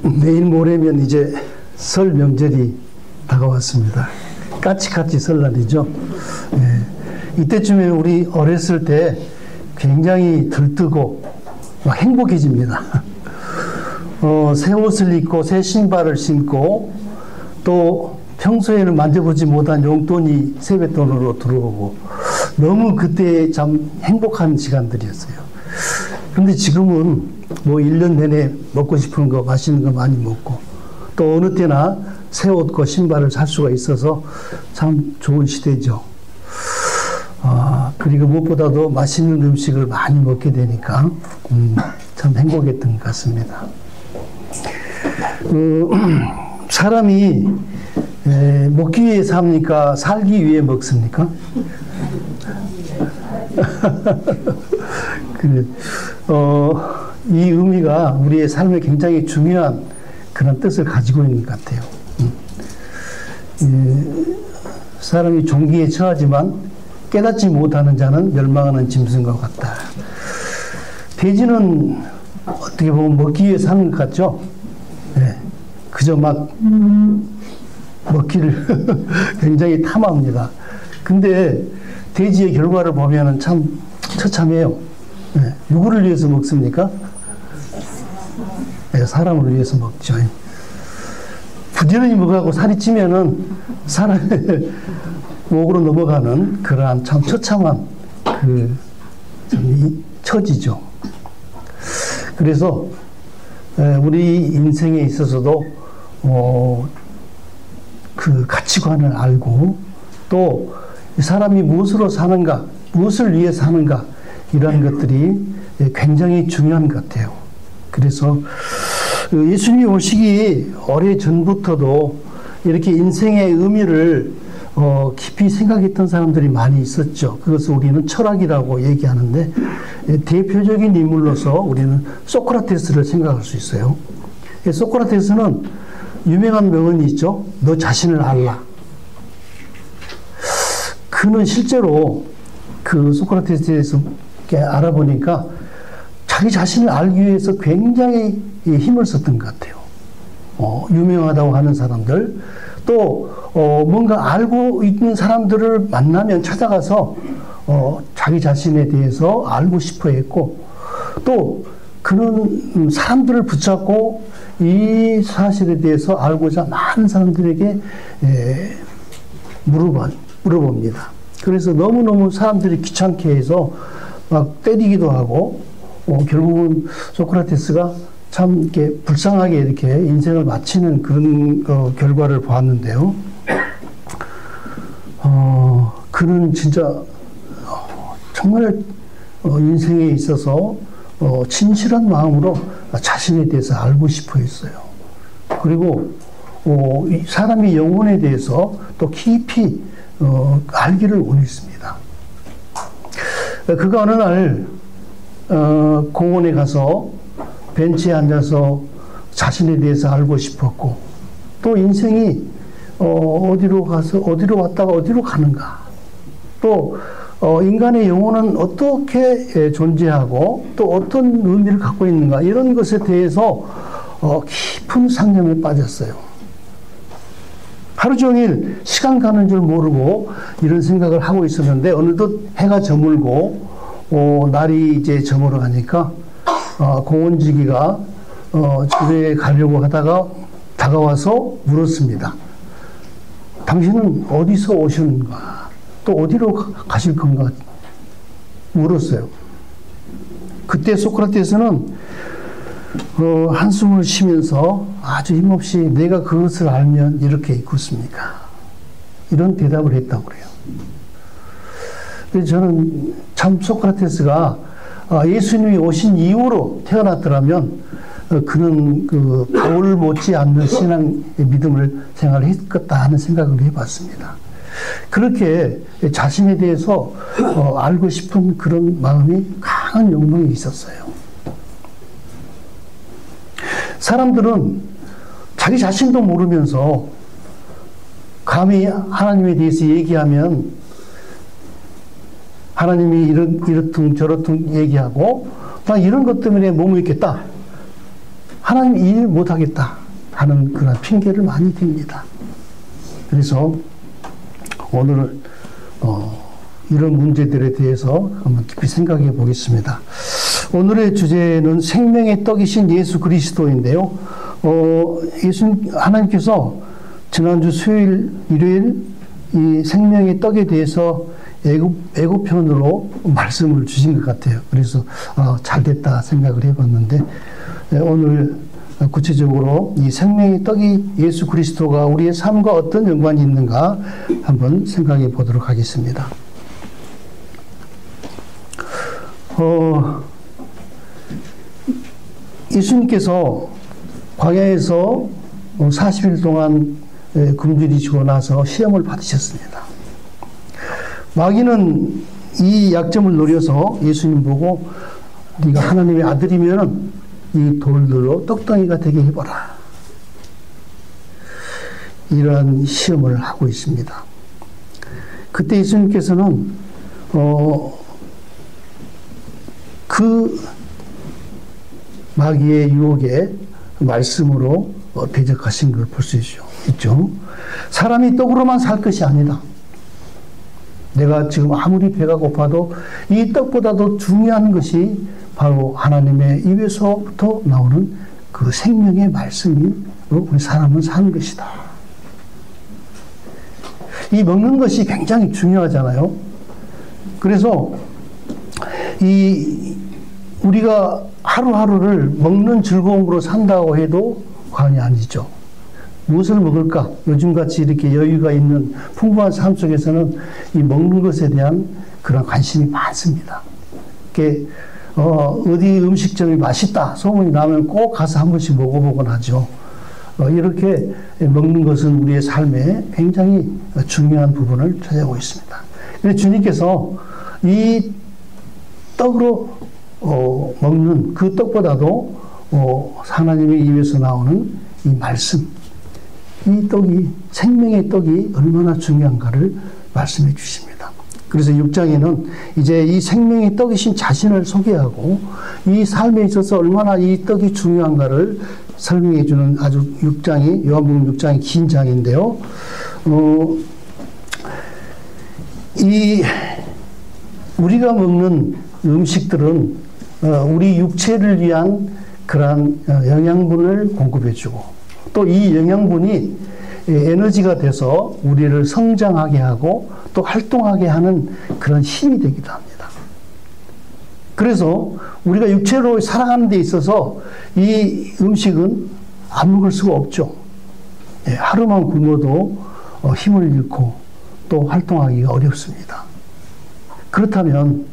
내일 모레면 이제 설 명절이 다가왔습니다. 까치까치 설날이죠. 이때쯤에 우리 어렸을 때 굉장히 들뜨고 막 행복해집니다. 새 옷을 입고 새 신발을 신고 또 평소에는 만져보지 못한 용돈이 세뱃돈으로 들어오고 너무 그때 참 행복한 시간들이었어요. 근데 지금은 뭐 1년 내내 먹고 싶은 거 맛있는 거 많이 먹고 또 어느 때나 새 옷과 신발을 살 수가 있어서 참 좋은 시대죠. 그리고 무엇보다도 맛있는 음식을 많이 먹게 되니까 참 행복했던 것 같습니다. 사람이 먹기 위해 삽니까? 살기 위해 먹습니까? 이 의미가 우리의 삶에 굉장히 중요한 그런 뜻을 가지고 있는 것 같아요. 사람이 종기에 처하지만 깨닫지 못하는 자는 멸망하는 짐승과 같다. 돼지는 어떻게 보면 먹기 위해 사는 것 같죠? 네. 그저 막 먹기를 굉장히 탐합니다. 근데 돼지의 결과를 보면 참 처참해요. 네. 누구를 위해서 먹습니까? 네, 사람을 위해서 먹죠. 부지런히 먹어가고 살이 찌면은 사람의 목으로 넘어가는 그러한 참 처참한 처지죠. 그래서 우리 인생에 있어서도 그 가치관을 알고 또 사람이 무엇으로 사는가, 무엇을 위해 사는가 이런 것들이 굉장히 중요한 것 같아요. 그래서 예수님이 오시기 오래전부터도 이렇게 인생의 의미를 깊이 생각했던 사람들이 많이 있었죠. 그것을 우리는 철학이라고 얘기하는데 대표적인 인물로서 우리는 소크라테스를 생각할 수 있어요. 소크라테스는 유명한 명언이 있죠. 너 자신을 알라. 그는 실제로 그 소크라테스에 대해서 알아보니까 자기 자신을 알기 위해서 굉장히 힘을 썼던 것 같아요. 유명하다고 하는 사람들 또 뭔가 알고 있는 사람들을 만나면 찾아가서 자기 자신에 대해서 알고 싶어 했고 또 그는 사람들을 붙잡고 이 사실에 대해서 알고자 많은 사람들에게 물어봅니다. 그래서 너무너무 사람들이 귀찮게 해서 막 때리기도 하고 결국은 소크라테스가 참 이렇게 불쌍하게 이렇게 인생을 마치는 그런 결과를 보았는데요. 그는 진짜 정말 인생에 있어서 진실한 마음으로 자신에 대해서 알고 싶어 했어요. 그리고 사람의 영혼에 대해서 또 깊이 알기를 원했습니다. 그가 어느 날 공원에 가서 벤치에 앉아서 자신에 대해서 알고 싶었고 또 인생이 어디로 가서 어디로 왔다가 어디로 가는가 또 인간의 영혼은 어떻게 존재하고 또 어떤 의미를 갖고 있는가 이런 것에 대해서 깊은 상념에 빠졌어요. 하루 종일 시간 가는 줄 모르고 이런 생각을 하고 있었는데 어느덧 해가 저물고 날이 이제 저물어 가니까 공원지기가 집에 가려고 하다가 다가와서 물었습니다. 당신은 어디서 오시는가? 또 어디로 가실 건가? 물었어요. 그때 소크라테스는 한숨을 쉬면서 아주 힘없이 내가 그것을 알면 이렇게 있겠습니까? 이런 대답을 했다고 그래요. 그래서 저는 참 소크라테스가 예수님이 오신 이후로 태어났더라면 그는 그 바울 못지않는 신앙의 믿음을 생활했겠다 하는 생각을 해봤습니다. 그렇게 자신에 대해서 알고 싶은 그런 마음이 강한 욕망이 있었어요. 사람들은 자기 자신도 모르면서 감히 하나님에 대해서 얘기하면 하나님이 이렇든 저렇든 얘기하고 나 이런 것 때문에 못 믿겠다 하나님 일 못하겠다 하는 그런 핑계를 많이 댑니다. 그래서 오늘 이런 문제들에 대해서 한번 깊이 생각해 보겠습니다. 오늘의 주제는 생명의 떡이신 예수 그리스도인데요. 하나님께서 지난주 수요일, 일요일 이 생명의 떡에 대해서 애고편으로 말씀을 주신 것 같아요. 그래서 잘 됐다 생각을 해봤는데 오늘 구체적으로 이 생명의 떡이 예수 그리스도가 우리의 삶과 어떤 연관이 있는가 한번 생각해 보도록 하겠습니다. 예수님께서 광야에서 40일 동안 굶주리시고 나서 시험을 받으셨습니다. 마귀는 이 약점을 노려서 예수님 보고 네가 하나님의 아들이면 이 돌들로 떡덩이가 되게 해봐라. 이러한 시험을 하고 있습니다. 그때 예수님께서는 그 마귀의 유혹에 말씀으로 대적하신 걸 볼 수 있죠. 사람이 떡으로만 살 것이 아니다. 내가 지금 아무리 배가 고파도 이 떡보다도 중요한 것이 바로 하나님의 입에서부터 나오는 그 생명의 말씀이 우리 사람은 사는 것이다. 이 먹는 것이 굉장히 중요하잖아요. 그래서 우리가 하루하루를 먹는 즐거움으로 산다고 해도 과언이 아니죠. 무엇을 먹을까? 요즘같이 이렇게 여유가 있는 풍부한 삶 속에서는 이 먹는 것에 대한 그런 관심이 많습니다. 어디 음식점이 맛있다 소문이 나면 꼭 가서 한 번씩 먹어보곤 하죠. 이렇게 먹는 것은 우리의 삶에 굉장히 중요한 부분을 차지하고 있습니다. 그래서 주님께서 이 떡으로 먹는 그 떡보다도 하나님의 입에서 나오는 이 말씀, 이 떡이, 생명의 떡이 얼마나 중요한가를 말씀해 주십니다. 그래서 6장에는 이제 이 생명의 떡이신 자신을 소개하고 이 삶에 있어서 얼마나 이 떡이 중요한가를 설명해 주는 아주 6장이, 요한복음 6장이 긴 장인데요. 우리가 먹는 음식들은 우리 육체를 위한 그러한 영양분을 공급해 주고 또 이 영양분이 에너지가 돼서 우리를 성장하게 하고 또 활동하게 하는 그런 힘이 되기도 합니다. 그래서 우리가 육체로 살아가는 데 있어서 이 음식은 안 먹을 수가 없죠. 하루만 굶어도 힘을 잃고 또 활동하기가 어렵습니다. 그렇다면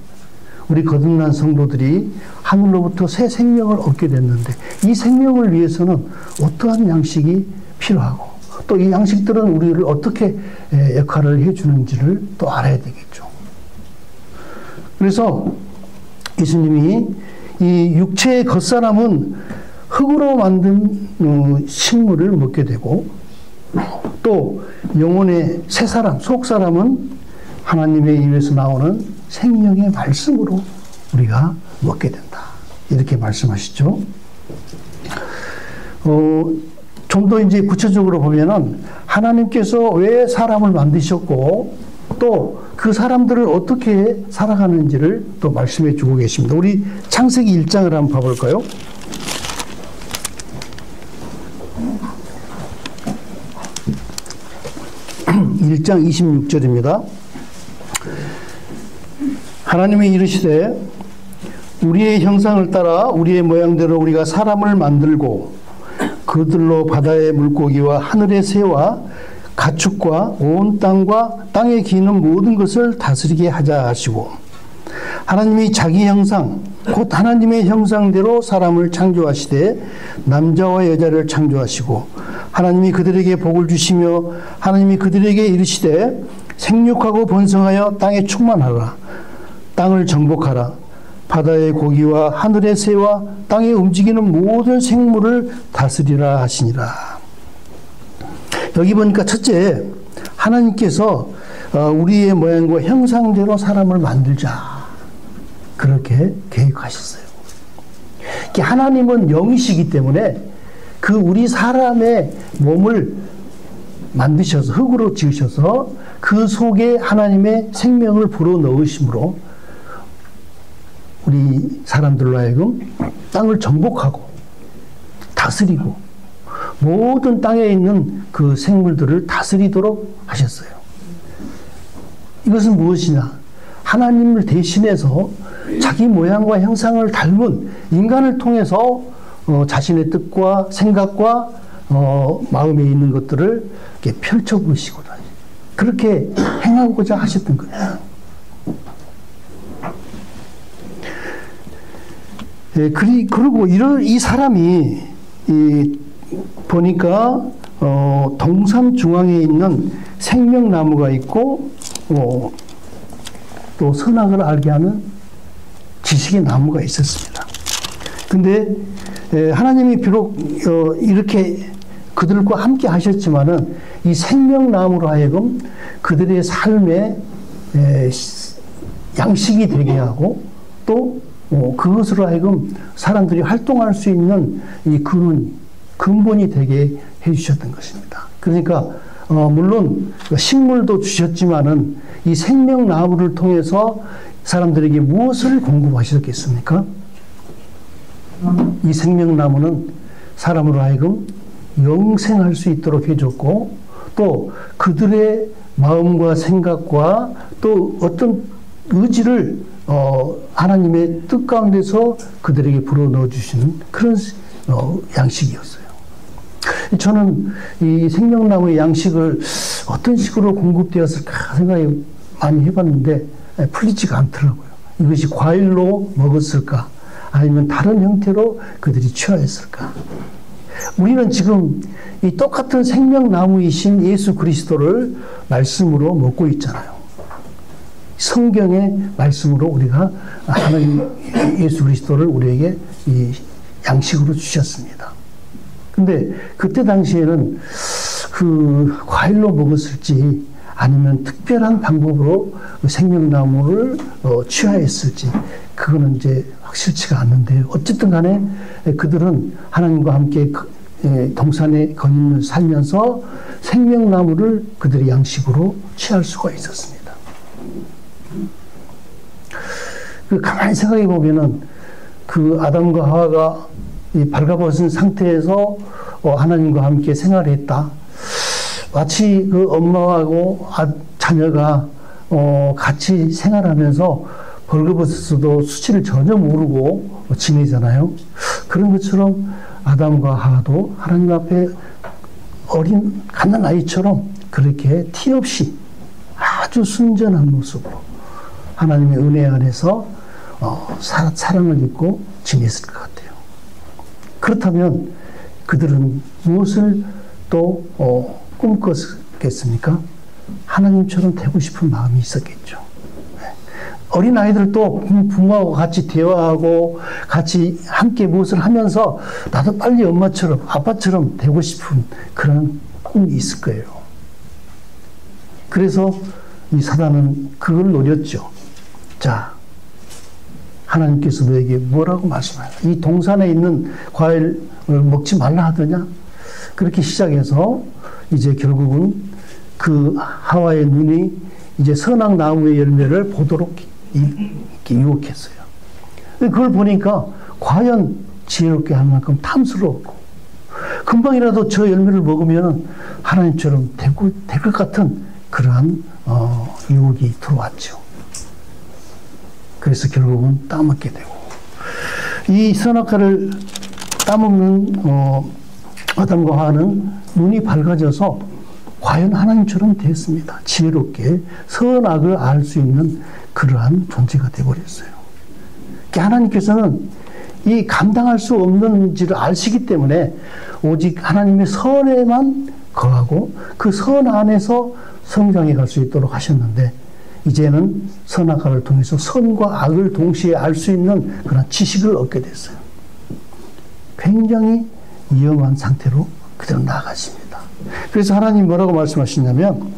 우리 거듭난 성도들이 하늘로부터 새 생명을 얻게 됐는데 이 생명을 위해서는 어떠한 양식이 필요하고 또 이 양식들은 우리를 어떻게 역할을 해주는지를 또 알아야 되겠죠. 그래서 예수님이 이 육체의 겉사람은 흙으로 만든 식물을 먹게 되고 또 영혼의 새사람, 속사람은 하나님의 입에서 나오는 생명의 말씀으로 우리가 먹게 된다. 이렇게 말씀하시죠. 좀 더 이제 구체적으로 보면은 하나님께서 왜 사람을 만드셨고 또 그 사람들을 어떻게 살아가는지를 또 말씀해 주고 계십니다. 우리 창세기 1장을 한번 봐볼까요? 1장 26절입니다. 하나님이 이르시되 우리의 형상을 따라 우리의 모양대로 우리가 사람을 만들고 그들로 바다의 물고기와 하늘의 새와 가축과 온 땅과 땅에 기는 모든 것을 다스리게 하자 하시고 하나님이 자기 형상 곧 하나님의 형상대로 사람을 창조하시되 남자와 여자를 창조하시고 하나님이 그들에게 복을 주시며 하나님이 그들에게 이르시되 생육하고 번성하여 땅에 충만하라 땅을 정복하라 바다의 고기와 하늘의 새와 땅에 움직이는 모든 생물을 다스리라 하시니라. 여기 보니까 첫째, 하나님께서 우리의 모양과 형상대로 사람을 만들자. 그렇게 계획하셨어요. 하나님은 영이시기 때문에 그 우리 사람의 몸을 만드셔서 흙으로 지으셔서 그 속에 하나님의 생명을 불어넣으심으로 우리 사람들로 하여금 땅을 정복하고 다스리고 모든 땅에 있는 그 생물들을 다스리도록 하셨어요. 이것은 무엇이냐? 하나님을 대신해서 자기 모양과 형상을 닮은 인간을 통해서 자신의 뜻과 생각과 마음에 있는 것들을 이렇게 펼쳐보시고 그렇게 행하고자 하셨던 거예요. 그리고 이 사람이 보니까 동산 중앙에 있는 생명나무가 있고 또 선악을 알게 하는 지식의 나무가 있었습니다. 근데 하나님이 비록 이렇게 그들과 함께 하셨지만은 이 생명나무로 하여금 그들의 삶에 양식이 되게 하고 또 그것으로 하여금 사람들이 활동할 수 있는 이 근본이 되게 해주셨던 것입니다. 그러니까 물론 식물도 주셨지만은 이 생명나무를 통해서 사람들에게 무엇을 공급하셨겠습니까? 이 생명나무는 사람으로 하여금 영생할 수 있도록 해줬고 또 그들의 마음과 생각과 또 어떤 의지를 하나님의 뜻 가운데서 그들에게 불어넣어 주시는 그런 양식이었어요. 저는 이 생명나무의 양식을 어떤 식으로 공급되었을까 생각이 많이 해봤는데 풀리지가 않더라고요. 이것이 과일로 먹었을까 아니면 다른 형태로 그들이 취하였을까. 우리는 지금 이 똑같은 생명나무이신 예수 그리스도를 말씀으로 먹고 있잖아요. 성경의 말씀으로 우리가 하나님 예수 그리스도를 우리에게 이 양식으로 주셨습니다. 근데 그때 당시에는 그 과일로 먹었을지 아니면 특별한 방법으로 생명나무를 취하였을지 그거는 이제 확실치가 않는데 어쨌든 간에 그들은 하나님과 함께 동산에 거님을 살면서 생명나무를 그들의 양식으로 취할 수가 있었습니다. 가만히 생각해 보면은 그 아담과 하와가 이 발가벗은 상태에서 하나님과 함께 생활했다. 마치 그 엄마하고 자녀가 같이 생활하면서 벌거벗어도 수치를 전혀 모르고 지내잖아요. 그런 것처럼 아담과 하와도 하나님 앞에 어린 갓난 아이처럼 그렇게 티 없이 아주 순전한 모습으로 하나님의 은혜 안에서 사랑을 입고 지냈을 것 같아요. 그렇다면 그들은 무엇을 또 꿈꿨겠습니까? 하나님처럼 되고 싶은 마음이 있었겠죠. 어린 아이들도 부모하고 같이 대화하고 같이 함께 무엇을 하면서 나도 빨리 엄마처럼 아빠처럼 되고 싶은 그런 꿈이 있을 거예요. 그래서 이 사단은 그걸 노렸죠. 자, 하나님께서 너에게 뭐라고 말씀하냐? 이 동산에 있는 과일을 먹지 말라 하더냐? 그렇게 시작해서 이제 결국은 그 하와의 눈이 이제 선악 나무의 열매를 보도록 이렇게 유혹했어요. 그걸 보니까 과연 지혜롭게 할 만큼 탐스러웠고 금방이라도 저 열매를 먹으면 하나님처럼 될 것 같은 그러한 유혹이 들어왔죠. 그래서 결국은 따먹게 되고 이 선악과를 따먹는 아담과 하와는 눈이 밝아져서 과연 하나님처럼 됐습니다. 지혜롭게 선악을 알 수 있는 그러한 존재가 되어버렸어요. 하나님께서는 이 감당할 수 없는지를 아시기 때문에 오직 하나님의 선에만 거하고 그 선 안에서 성장해 갈 수 있도록 하셨는데 이제는 선악과를 통해서 선과 악을 동시에 알 수 있는 그런 지식을 얻게 됐어요. 굉장히 위험한 상태로 그대로 나아가십니다. 그래서 하나님이 뭐라고 말씀하시냐면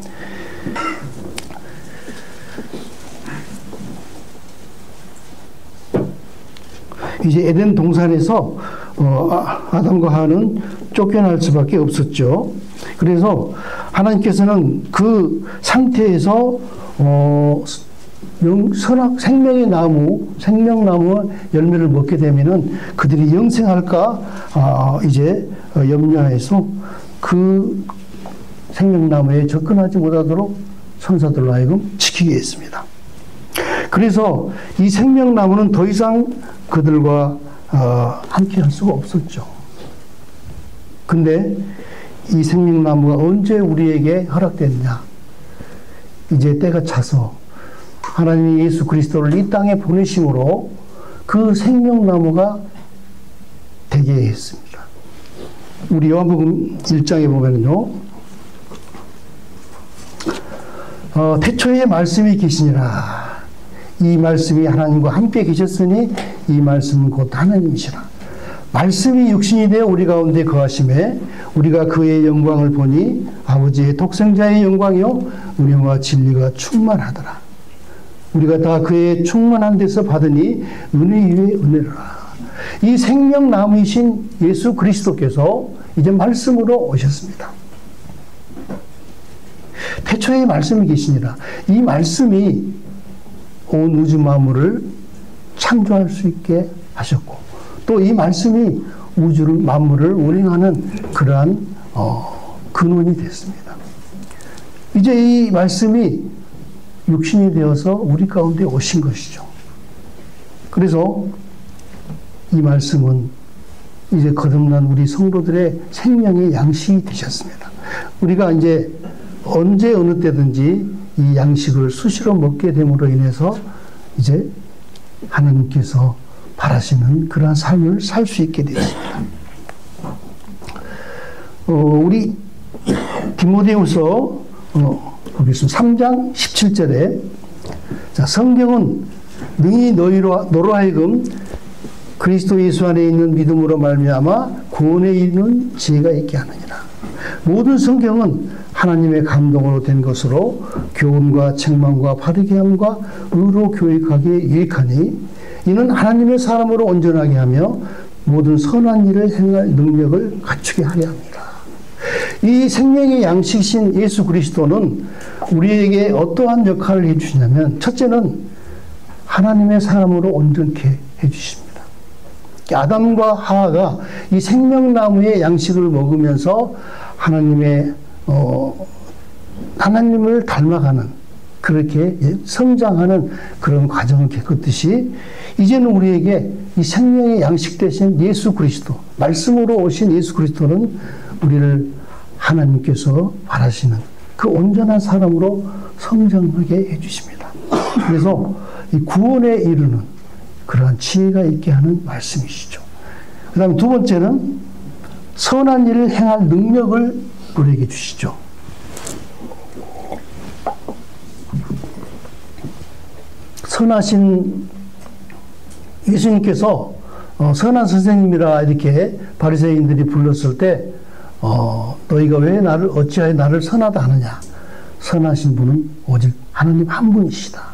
이제 에덴 동산에서 아담과 하와는 쫓겨날 수밖에 없었죠. 그래서 하나님께서는 그 상태에서 생명의 나무, 생명나무 열매를 먹게 되면은 그들이 영생할까 이제 염려해서 그 생명나무에 접근하지 못하도록 천사들로 하여금 지키게 했습니다. 그래서 이 생명나무는 더 이상 그들과 함께 할 수가 없었죠. 근데 이 생명나무가 언제 우리에게 허락됐냐? 이제 때가 차서 하나님이 예수 그리스도를 이 땅에 보내심으로 그 생명나무가 되게 했습니다. 우리 요한복음 1장에 보면요. 태초에 말씀이 계시니라. 이 말씀이 하나님과 함께 계셨으니 이 말씀은 곧 하나님이시라. 말씀이 육신이 되어 우리 가운데 거하심에 우리가 그의 영광을 보니 아버지의 독생자의 영광이요 은혜와 진리가 충만하더라. 우리가 다 그의 충만한 데서 받으니 은혜 위에 은혜라. 이 생명나무이신 예수 그리스도께서 이제 말씀으로 오셨습니다. 태초에 말씀이 계시니라. 이 말씀이 온 우주 만물을 창조할 수 있게 하셨고 또 이 말씀이 우주를 만물을 운행하는 그러한 근원이 됐습니다. 이제 이 말씀이 육신이 되어서 우리 가운데 오신 것이죠. 그래서 이 말씀은 이제 거듭난 우리 성도들의 생명의 양식이 되셨습니다. 우리가 이제 언제 어느 때든지 이 양식을 수시로 먹게 됨으로 인해서 이제 하나님께서 바라시는 그러한 삶을 살 수 있게 되었습니다. 우리 디모데후서 보겠습니다. 3장 17절에 자, 성경은 능히 너로 하여금 그리스도 예수 안에 있는 믿음으로 말미암아 구원에 이르는 지혜가 있게 하느니라. 모든 성경은 하나님의 감동으로 된 것으로 교훈과 책망과 바르게 함과 의로 교육하기에 유익하니 이는 하나님의 사람으로 온전하게 하며 모든 선한 일을 행할 능력을 갖추게 하려 합니다. 이 생명의 양식이신 예수 그리스도는 우리에게 어떠한 역할을 해주시냐면 첫째는 하나님의 사람으로 온전케 해주십니다. 아담과 하와가 이 생명나무의 양식을 먹으면서 하나님을 닮아가는 그렇게 성장하는 그런 과정을 겪었듯이 이제는 우리에게 이 생명의 양식 되신 예수 그리스도, 말씀으로 오신 예수 그리스도는 우리를 하나님께서 바라시는 그 온전한 사람으로 성장하게 해주십니다. 그래서 이 구원에 이르는 그러한 지혜가 있게 하는 말씀이시죠. 그 다음에 두 번째는 선한 일을 행할 능력을 우리에게 주시죠. 선하신 예수님께서 선한 선생님이라 이렇게 바리새인들이 불렀을 때 너희가 왜 어찌하여 나를 선하다 하느냐. 선하신 분은 오직 하나님 한 분이시다.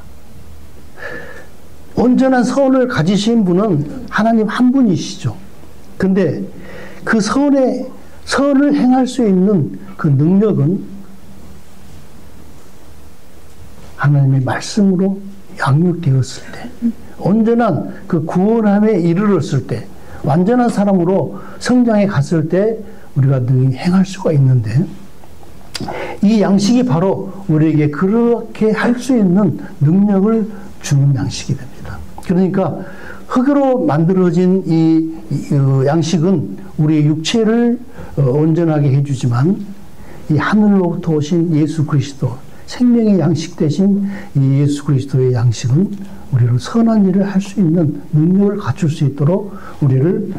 온전한 선을 가지신 분은 하나님 한 분이시죠. 근데 그 선을 행할 수 있는 그 능력은 하나님의 말씀으로 양육되었을 때, 온전한 그 구원함에 이르렀을 때, 완전한 사람으로 성장해 갔을 때 우리가 능히 행할 수가 있는데 이 양식이 바로 우리에게 그렇게 할 수 있는 능력을 주는 양식이 됩니다. 그러니까 흙으로 만들어진 이 양식은 우리의 육체를 온전하게 해주지만 이 하늘로부터 오신 예수 그리스도, 생명의 양식 대신 이 예수 그리스도의 양식은 우리를 선한 일을 할 수 있는 능력을 갖출 수 있도록 우리를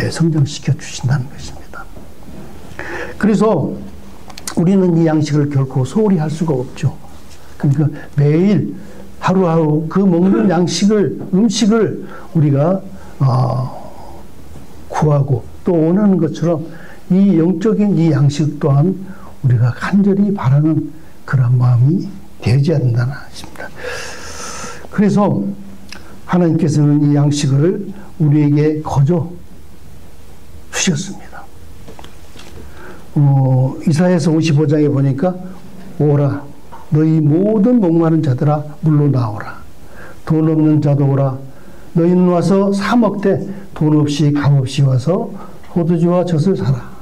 성장시켜 주신다는 것입니다. 그래서 우리는 이 양식을 결코 소홀히 할 수가 없죠. 그러니까 매일 하루하루 그 먹는 음식을 우리가 구하고 또 원하는 것처럼 이 영적인 이 양식 또한 우리가 간절히 바라는 그런 마음이 되어야 된다는 것입니다. 그래서 하나님께서는 이 양식을 우리에게 거저 주셨습니다. 이사야서 55장에 보니까 오라 너희 모든 목마른 자들아 물로 나오라. 돈 없는 자도 오라. 너희는 와서 사 먹되 돈 없이 값 없이 와서 포도주와 젖을 사라.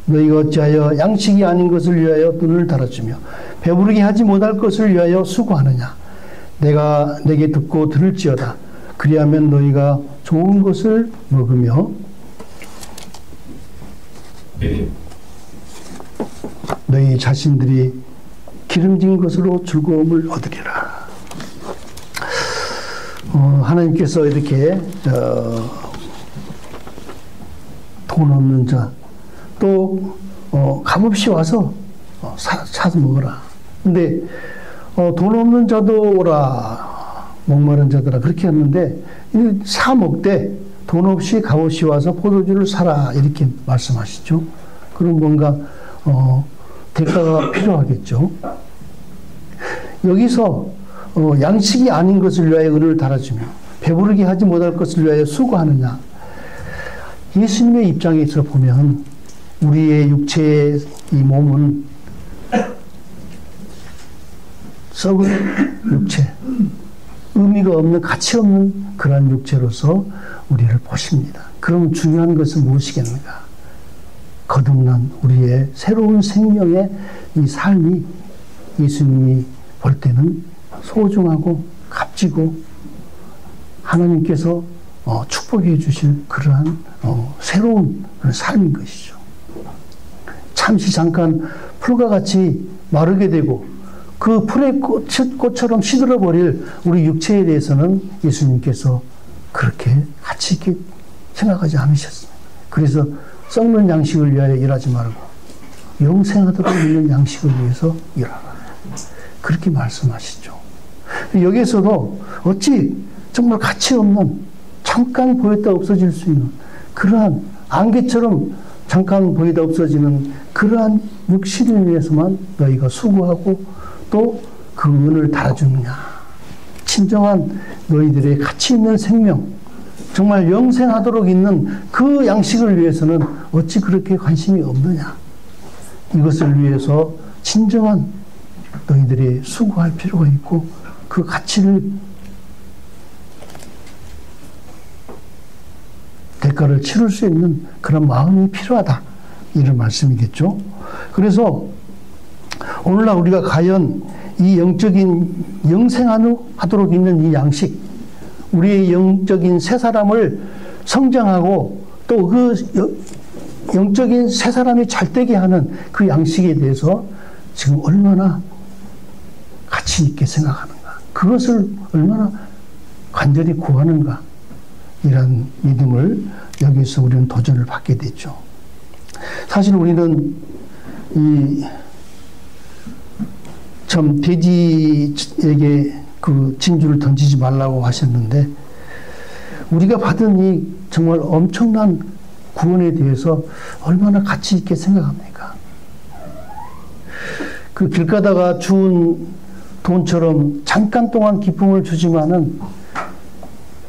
너희가 어찌하여 양식이 아닌 것을 위하여 눈을 달아주며 배부르게 하지 못할 것을 위하여 수고하느냐. 내가 내게 듣고 들을지어다. 그리하면 너희가 좋은 것을 먹으며 너희 자신들이 기름진 것으로 즐거움을 얻으리라. 하나님께서 이렇게 돈 없는 자 또 값없이 와서 사서 먹어라. 근데 돈 없는 자도 오라. 목마른 자들아 그렇게 했는데 사 먹되 돈 없이 값없이 와서 포도주를 사라 이렇게 말씀하시죠. 그럼 뭔가 대가가 필요하겠죠. 여기서 양식이 아닌 것을 위하여 은을 달아주며 배부르게 하지 못할 것을 위하여 수고하느냐. 예수님의 입장에서 보면 우리의 육체의 이 몸은 썩은 육체, 의미가 없는 가치 없는 그러한 육체로서 우리를 보십니다. 그럼 중요한 것은 무엇이겠는가? 거듭난 우리의 새로운 생명의 이 삶이 예수님이 볼 때는 소중하고 값지고 하나님께서 축복해 주실 그러한 새로운 삶인 것이죠. 잠시 잠깐 풀과 같이 마르게 되고 그 풀의 꽃처럼 시들어버릴 우리 육체에 대해서는 예수님께서 그렇게 가치 있게 생각하지 않으셨습니다. 그래서 썩는 양식을 위하여 일하지 말고 영생하도록 있는 양식을 위해서 일하라. 그렇게 말씀하시죠. 여기에서도 어찌 정말 가치 없는 잠깐 보였다 없어질 수 있는 그러한 안개처럼 잠깐 보이다 없어지는 그러한 육신을 위해서만 너희가 수고하고 또 그 은을 달아주느냐. 진정한 너희들의 가치 있는 생명, 정말 영생하도록 있는 그 양식을 위해서는 어찌 그렇게 관심이 없느냐. 이것을 위해서 진정한 너희들이 수고할 필요가 있고 그 가치를 대가를 치를 수 있는 그런 마음이 필요하다. 이런 말씀이겠죠. 그래서 오늘날 우리가 과연 이 영적인 영생하도록 있는 이 양식, 우리의 영적인 새 사람을 성장하고 또 그 영적인 새 사람이 잘되게 하는 그 양식에 대해서 지금 얼마나 가치 있게 생각하는가, 그것을 얼마나 간절히 구하는가, 이런 믿음을 여기서 우리는 도전을 받게 됐죠. 사실 우리는 참 돼지에게 그 진주를 던지지 말라고 하셨는데 우리가 받은 이 정말 엄청난 구원에 대해서 얼마나 가치 있게 생각합니까? 그 길 가다가 주운 돈처럼 잠깐 동안 기쁨을 주지만은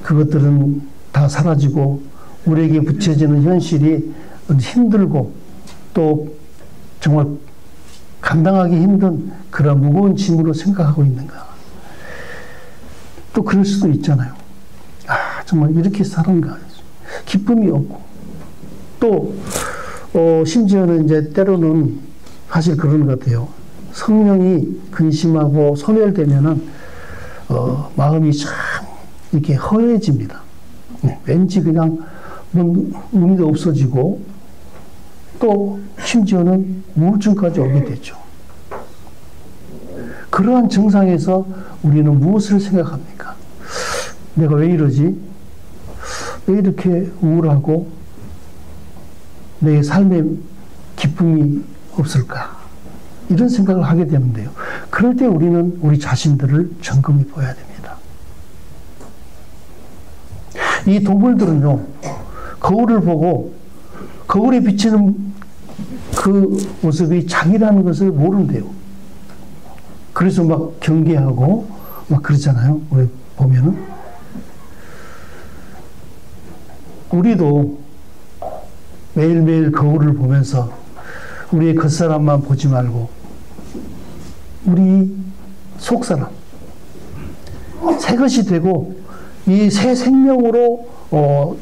그것들은 다 사라지고 우리에게 붙여지는 현실이 힘들고 또 정말 감당하기 힘든 그런 무거운 짐으로 생각하고 있는가. 또 그럴 수도 있잖아요. 정말 이렇게 사는가. 기쁨이 없고 또 심지어는 이제 때로는 사실 그런 것 같아요. 성령이 근심하고 소멸되면은 마음이 참 이렇게 허해집니다. 왠지 그냥 의미도 없어지고 또 심지어는 우울증까지 오게 되죠. 그러한 증상에서 우리는 무엇을 생각합니까? 내가 왜 이러지? 왜 이렇게 우울하고 내 삶에 기쁨이 없을까? 이런 생각을 하게 되는데요. 그럴 때 우리는 우리 자신들을 점검해 봐야 됩니다. 이 동물들은요, 거울을 보고 거울에 비치는 그 모습이 자기라는 것을 모른대요. 그래서 막 경계하고 막 그러잖아요. 우리 보면은. 우리도 매일매일 거울을 보면서 우리의 겉사람만 보지 말고 우리 속사람, 새 것이 되고 이 새 생명으로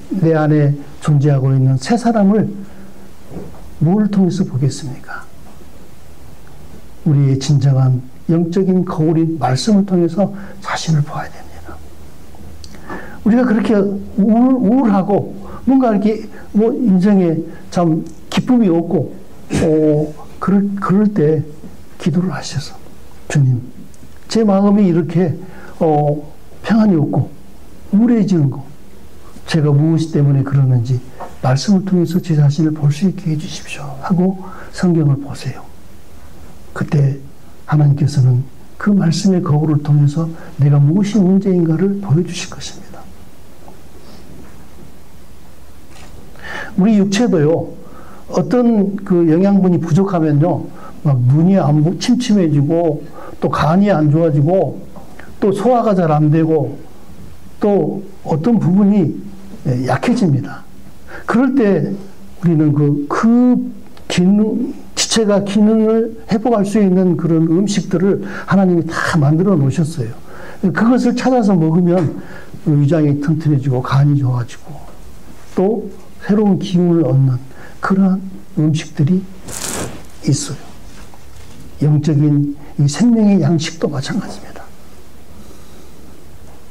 내 안에 존재하고 있는 새 사람을 뭘 통해서 보겠습니까? 우리의 진정한 영적인 거울인 말씀을 통해서 자신을 봐야 됩니다. 우리가 그렇게 우울하고 뭔가 이렇게 인생에 참 기쁨이 없고 그럴 때 기도를 하셔서 주님, 제 마음이 이렇게 평안이 없고 우울해지는 거 제가 무엇 때문에 그러는지 말씀을 통해서 제 자신을 볼 수 있게 해주십시오 하고 성경을 보세요. 그때 하나님께서는 그 말씀의 거울을 통해서 내가 무엇이 문제인가를 보여주실 것입니다. 우리 육체도요, 어떤 그 영양분이 부족하면요, 막 눈이 침침해지고, 또 간이 안 좋아지고, 또 소화가 잘 안 되고, 또 어떤 부분이 약해집니다. 그럴 때 우리는 그 기능, 지체가 기능을 회복할 수 있는 그런 음식들을 하나님이 다 만들어 놓으셨어요. 그것을 찾아서 먹으면 위장이 튼튼해지고 간이 좋아지고 또 새로운 기운을 얻는 그러한 음식들이 있어요. 영적인 이 생명의 양식도 마찬가지입니다.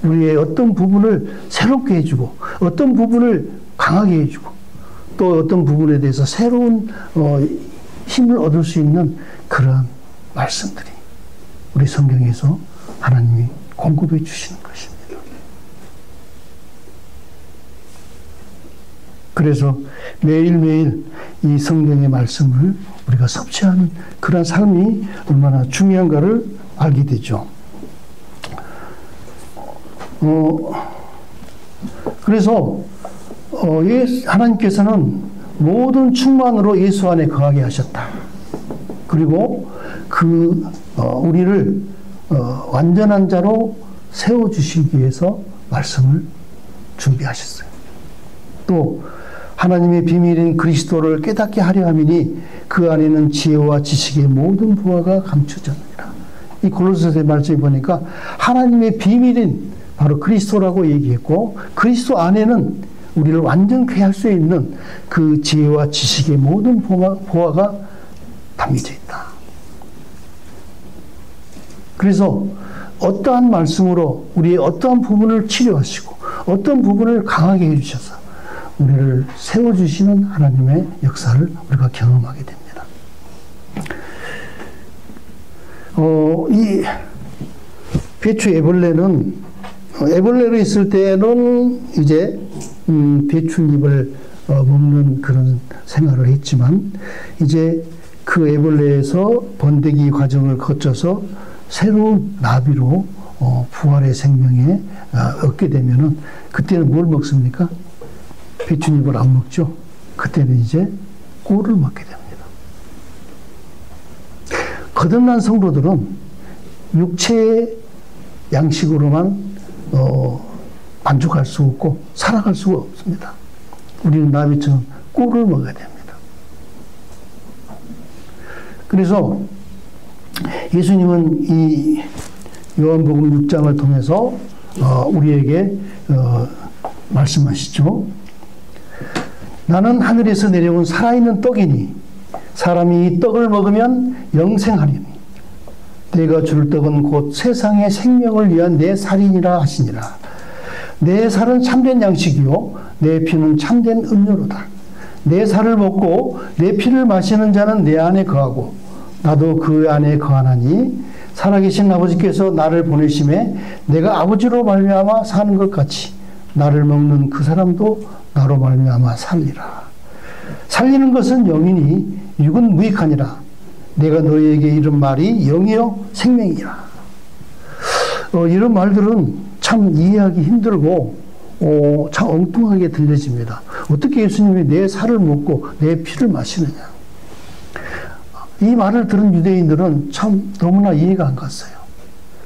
우리의 어떤 부분을 새롭게 해주고 어떤 부분을 강하게 해주고 또 어떤 부분에 대해서 새로운 힘을 얻을 수 있는 그런 말씀들이 우리 성경에서 하나님이 공급해 주시는 것입니다. 그래서 매일매일 이 성경의 말씀을 우리가 섭취하는 그런 삶이 얼마나 중요한가를 알게 되죠. 그래서 하나님께서는 모든 충만으로 예수 안에 거하게 하셨다. 그리고 우리를 완전한 자로 세워주시기 위해서 말씀을 준비하셨어요. 또 하나님의 비밀인 그리스도를 깨닫게 하려 함이니 그 안에는 지혜와 지식의 모든 부하가 감춰졌느니라. 이 골로새서 말씀을 보니까 하나님의 비밀인 바로 그리스도라고 얘기했고 그리스도 안에는 우리를 완전케 할 수 있는 그 지혜와 지식의 모든 보화가 담겨져 있다. 그래서 어떠한 말씀으로 우리의 어떠한 부분을 치료하시고 어떤 부분을 강하게 해주셔서 우리를 세워주시는 하나님의 역사를 우리가 경험하게 됩니다. 이 배추 애벌레로 있을 때는 이제 배춧잎을 먹는 그런 생활을 했지만 이제 그 애벌레에서 번데기 과정을 거쳐서 새로운 나비로 부활의 생명에 얻게 되면은 그때는 뭘 먹습니까? 배춧잎을 안 먹죠. 그때는 이제 꿀을 먹게 됩니다. 거듭난 성도들은 육체의 양식으로만 만족할 수 없고 살아갈 수가 없습니다. 우리는 나비처럼 꿀을 먹어야 됩니다. 그래서 예수님은 이 요한복음 6장을 통해서 우리에게 말씀하시죠. 나는 하늘에서 내려온 살아있는 떡이니 사람이 이 떡을 먹으면 영생하리니 내가 줄 떡은 곧 세상의 생명을 위한 내 살이니라 하시니라. 내 살은 참된 양식이요 내 피는 참된 음료로다. 내 살을 먹고 내 피를 마시는 자는 내 안에 거하고 나도 그 안에 거하나니 살아계신 아버지께서 나를 보내심에 내가 아버지로 말미암아 사는 것 같이 나를 먹는 그 사람도 나로 말미암아 살리라. 살리는 것은 영이니 육은 무익하니라. 내가 너희에게 이런 말이 영이요 생명이라. 이런 말들은 참 이해하기 힘들고 참 엉뚱하게 들려집니다. 어떻게 예수님이 내 살을 먹고 내 피를 마시느냐. 이 말을 들은 유대인들은 참 너무나 이해가 안 갔어요.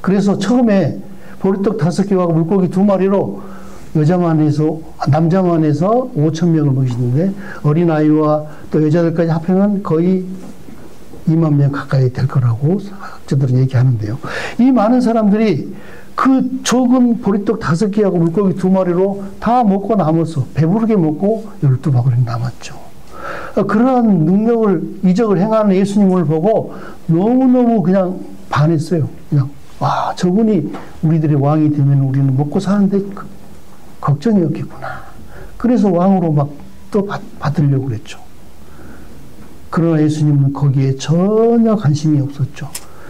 그래서 처음에 보리떡 5개와 물고기 2마리로 여자만 해서, 남자만 해서 5천 명을 먹이시는데 어린아이와 또 여자들까지 합하면 거의 2만 명 가까이 될 거라고 학자들은 얘기하는데요. 이 많은 사람들이 그 적은 보리떡 5개하고 물고기 2마리로 다 먹고 남았어. 배부르게 먹고 12바구니 남았죠. 그러한 능력을, 이적을 행하는 예수님을 보고 너무너무 그냥 반했어요. 그냥, 와, 저분이 우리들의 왕이 되면 우리는 먹고 사는데 걱정이 없겠구나. 그래서 왕으로 막 또 받으려고 그랬죠. 그러나 예수님은 거기에 전혀 관심이 없었죠.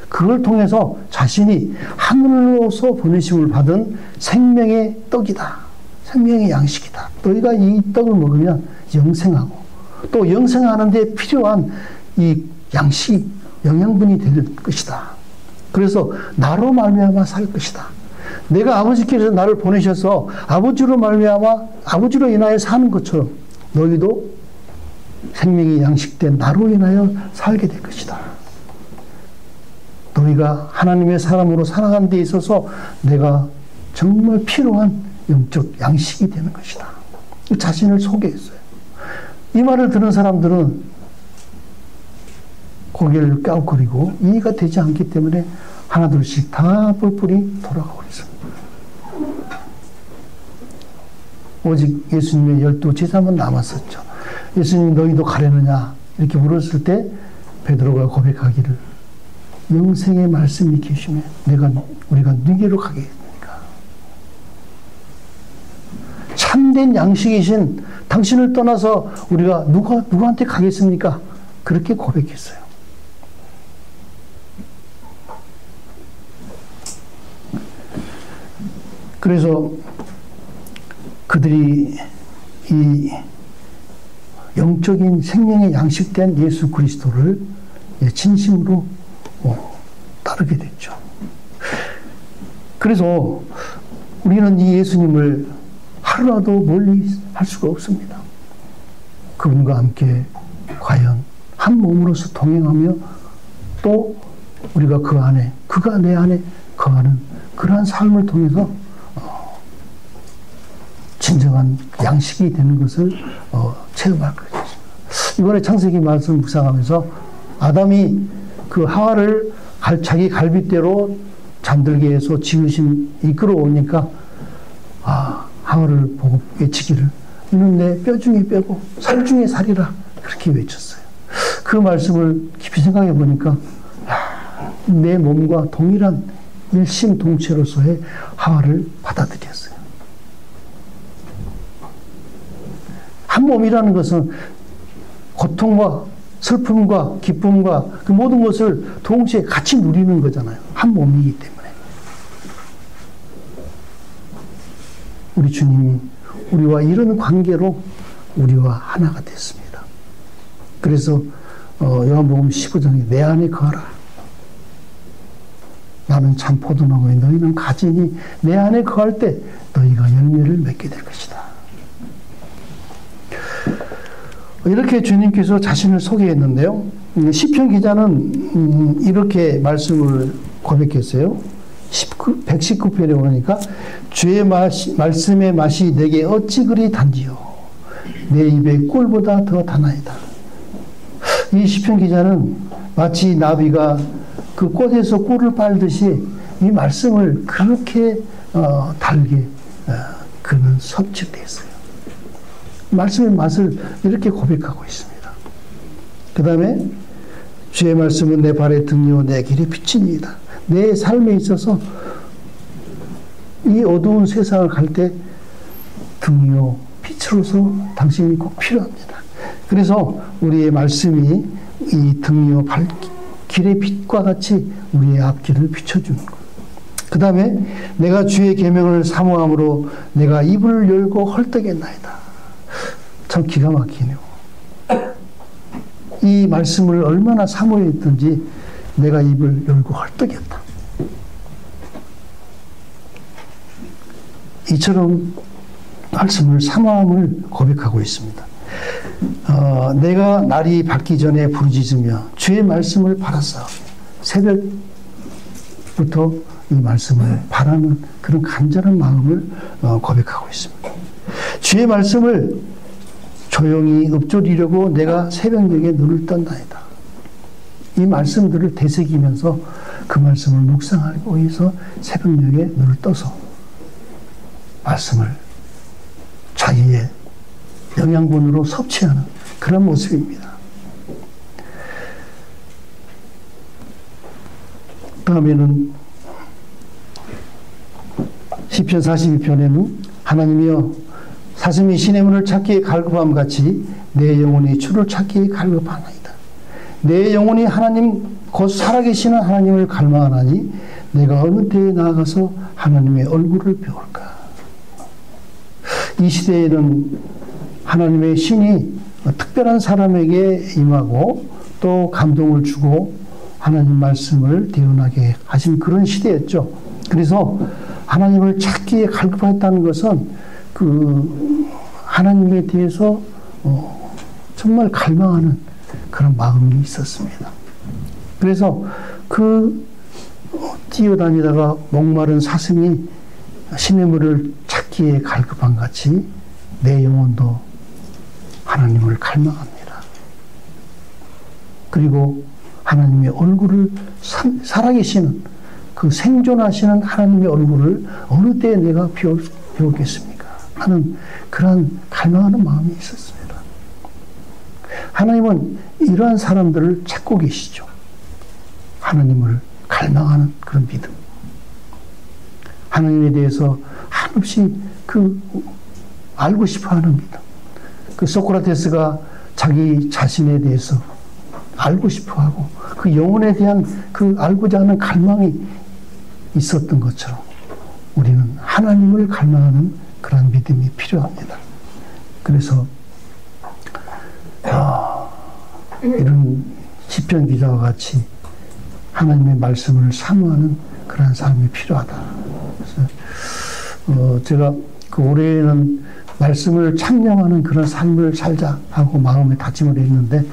그걸 통해서 자신이 하늘로서 보내심을 받은 생명의 떡이다. 생명의 양식이다. 너희가 이 떡을 먹으면 영생하고 또 영생하는 데 필요한 이 양식, 영양분이 될 것이다. 그래서 나로 말미암아 살 것이다. 내가 아버지께서 나를 보내셔서 아버지로 말미암아 아버지로 인하여 사는 것처럼 너희도 생명이 양식된 나로 인하여 살게 될 것이다. 너희가 하나님의 사람으로 살아가는 데 있어서 내가 정말 필요한 영적 양식이 되는 것이다. 자신을 소개했어요. 이 말을 들은 사람들은 고개를 갸웃거리고 이해가 되지 않기 때문에 하나둘씩 다 뿔뿔이 돌아가고 있습니다. 오직 예수님의 12제자만 남았었죠. 예수님 너희도 가려느냐 이렇게 물었을 때 베드로가 고백하기를 영생의 말씀이 계시면 우리가 누구로 가겠습니까? 참된 양식이신 당신을 떠나서 우리가 누구한테 가겠습니까? 그렇게 고백했어요. 그래서 그들이 이 영적인 생명의 양식된 예수 그리스도를 진심으로 따르게 됐죠. 그래서 우리는 이 예수님을 하루라도 멀리 할 수가 없습니다. 그분과 함께 과연 한 몸으로서 동행하며 또 우리가 그가 내 안에 거하는 그러한 삶을 통해서 진정한 양식이 되는 것을 체험할 것입니다. 이번에 창세기 말씀 묵상하면서 아담이 그 하와를 자기 갈빗대로 잠들게 해서 지으신 이끌어오니까 하와를 보고 외치기를 이는 내 뼈 중에 뼈고 살 중에 살이라 그렇게 외쳤어요. 그 말씀을 깊이 생각해 보니까 내 몸과 동일한 일심동체로서의 하와를 받아들였어요. 한 몸이라는 것은 고통과 슬픔과 기쁨과 그 모든 것을 동시에 같이 누리는 거잖아요. 한 몸이기 때문에. 우리 주님이 우리와 이런 관계로 우리와 하나가 됐습니다. 그래서 요한복음 15장에 내 안에 거하라. 나는 참 포도나무에 너희는 가지니 내 안에 거할 때 너희가 열매를 맺게 될 것이다. 이렇게 주님께서 자신을 소개했는데요. 시편 기자는 이렇게 말씀을 고백했어요. 119편에 오니까 주의 말씀의 맛이 내게 어찌 그리 단지요. 내 입에 꿀보다 더 단아이다. 이 시편 기자는 마치 나비가 그 꽃에서 꿀을 빨듯이 이 말씀을 그렇게 달게 그는 섭취했어요. 말씀의 맛을 이렇게 고백하고 있습니다. 그 다음에 주의 말씀은 내 발의 등이요 내 길의 빛이니이다. 내 삶에 있어서 이 어두운 세상을 갈 때 등이요 빛으로서 당신이 꼭 필요합니다. 그래서 우리의 말씀이 이 등이요 길의 빛과 같이 우리의 앞길을 비춰주는 것. 그 다음에 내가 주의 계명을 사모함으로 내가 입을 열고 헐떡였나이다. 참 기가 막히네요. 이 말씀을 얼마나 사모했든지 내가 입을 열고 헐떡였다. 이처럼 말씀을 사모함을 고백하고 있습니다. 내가 날이 밝기 전에 부르짖으며 주의 말씀을 바랐사. 새벽 부터 이 말씀을 바라는 그런 간절한 마음을 고백하고 있습니다. 주의 말씀을 조용히 읊조리려고 내가 새벽녘에 눈을 떴나이다. 이 말씀들을 되새기면서 그 말씀을 묵상하고 해서 새벽녘에 눈을 떠서 말씀을 자기의 영양분으로 섭취하는 그런 모습입니다. 다음에는 시편 42편에는 하나님이여 사슴이 시냇물을 찾기에 갈급함 같이 내 영혼이 주를 찾기에 갈급하나이다. 내 영혼이 하나님 곧 살아계시는 하나님을 갈망하나니 내가 어느 때에 나아가서 하나님의 얼굴을 배울까. 이 시대에는 하나님의 신이 특별한 사람에게 임하고 또 감동을 주고 하나님 말씀을 대언하게 하신 그런 시대였죠. 그래서 하나님을 찾기에 갈급했다는 것은 그 하나님에 대해서 정말 갈망하는 그런 마음이 있었습니다. 그래서 그 뛰어다니다가 목마른 사슴이 시냇물을 찾기에 갈급한 같이 내 영혼도 하나님을 갈망합니다. 그리고 하나님의 얼굴을 살아계시는 그 생존하시는 하나님의 얼굴을 어느 때에 내가 배우겠습니까? 하는 그런 갈망하는 마음이 있었습니다. 하나님은 이러한 사람들을 찾고 계시죠. 하나님을 갈망하는 그런 믿음. 하나님에 대해서 한없이 알고 싶어 하는 믿음. 그 소크라테스가 자기 자신에 대해서 알고 싶어 하고 그 영혼에 대한 그 알고자 하는 갈망이 있었던 것처럼 우리는 하나님을 갈망하는 그런 믿음이 필요합니다. 그래서 이런 시편 기자와 같이 하나님의 말씀을 사모하는 그런 삶이 필요하다. 그래서 제가 그 올해는 말씀을 참념하는 그런 삶을 살자 하고 마음에 다짐을 했는데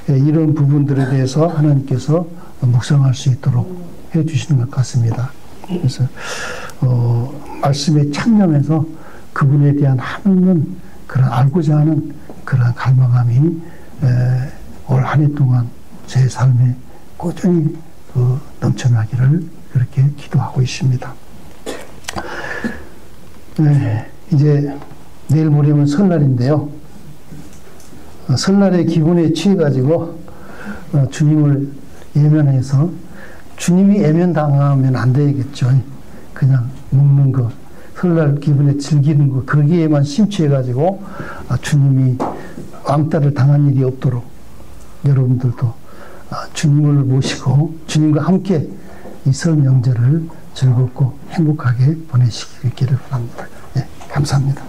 이런 부분들에 대해서 하나님께서 묵상할 수 있도록 해주시는 것 같습니다. 그래서 말씀에 참념해서 그분에 대한 하는 그런 알고자 하는 그런 갈망함이 올 한 해 동안 제 삶에 꾸준히 넘쳐나기를 그렇게 기도하고 있습니다. 이제 내일 모레면 설날인데요. 설날의 기분에 취해가지고 주님을 예면해서 주님이 예면당하면 안 되겠죠. 그냥 먹는 거, 설날 기분에 즐기는 거, 거기에만 심취해가지고 주님이 왕따를 당한 일이 없도록 여러분들도 주님을 모시고 주님과 함께 이 설 명절을 즐겁고 행복하게 보내시기를 바랍니다. 네, 감사합니다.